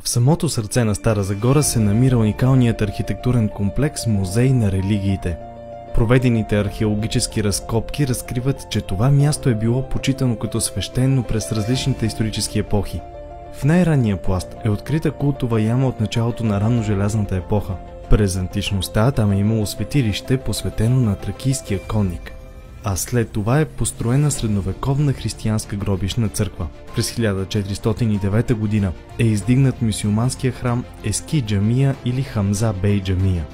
В самото сърце на Стара Загора се намира уникалният архитектурен комплекс Музей на религиите. Проведените археологически разкопки разкриват, че това място е било почитано като свещено през различните исторически епохи. В най-ранния пласт е открита култова яма от началото на ранножелязната епоха. През античността там е имало светилище, посветено на тракийския конник. А след това е построена средновековна християнска гробищна църква. През 1409 година е издигнат мюсюлманския храм Ески джамия или Хамза бей джамия.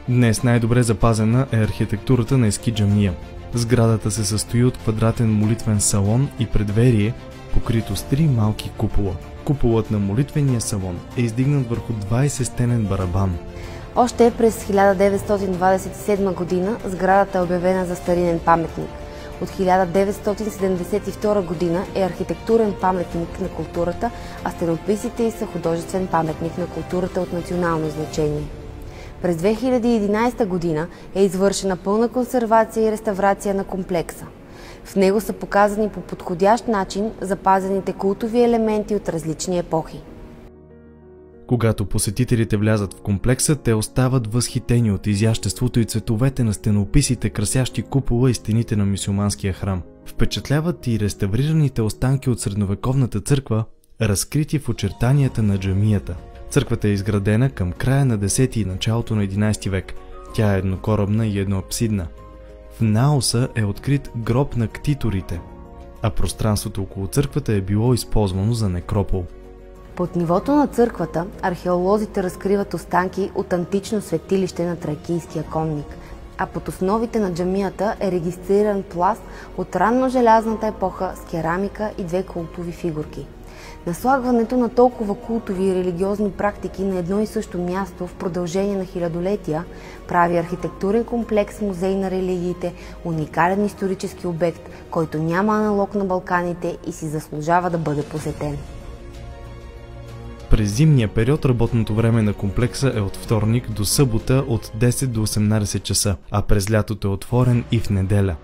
Днес най-добре запазена е архитектурата на Ески джамия. Сградата се състои от квадратен молитвен салон и предверие, покрито с 3 малки купола. Куполът на молитвения салон е издигнат върху 20-стенен барабан. Още през 1927 година сградата е обявена за старинен паметник. От 1972 година е архитектурен паметник на културата, а стенописите й са художествен паметник на културата от национално значение. През 2011 година е извършена пълна консервация и реставрация на комплекса. В него са показани по подходящ начин запазените култови елементи от различни епохи. Когато посетителите влязат в комплекса, те остават възхитени от изяществото и цветовете на стенописите, красящи купола и стените на мюсюлманския храм. Впечатляват и реставрираните останки от средновековната църква, разкрити в очертанията на джамията. Църквата е изградена към края на 10 и началото на 11 век. Тя е еднокорабна и едноапсидна. В наоса е открит гроб на ктиторите, а пространството около църквата е било използвано за некропол. Под нивото на църквата археолозите разкриват останки от антично светилище на тракийския конник, а под основите на джамията е регистриран пласт от ранножелязната епоха с керамика и 2 култови фигурки. Наслагването на толкова култови и религиозни практики на едно и също място в продължение на хилядолетия прави архитектурен комплекс Музей на религиите уникален исторически обект, който няма аналог на Балканите и си заслужава да бъде посетен. През зимния период работното време на комплекса е от вторник до събота от 10 до 18 часа, а през лятото е отворен и в неделя.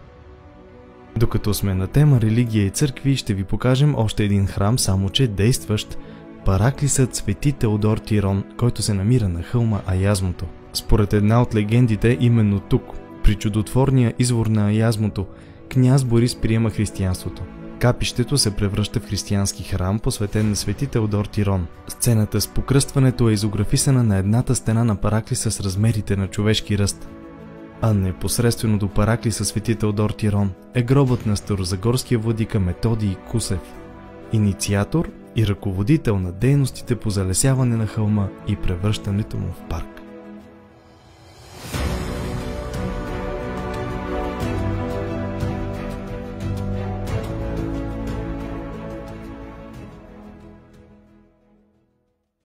Докато сме на тема религия и църкви, ще ви покажем още един храм, само че действащ – параклисът Свети Теодор Тирон, който се намира на хълма Аязмото. Според една от легендите, именно тук, при чудотворния извор на Аязмото, княз Борис приема християнството. Капището се превръща в християнски храм, посветен на Свети Теодор Тирон. Сцената с покръстването е изографисана на едната стена на параклиса с размерите на човешки ръст. А непосредствено до параклиса Свети Теодор Тирон е гробът на старозагорския владика Методий Кусев, инициатор и ръководител на дейностите по залесяване на хълма и превръщането му в парк.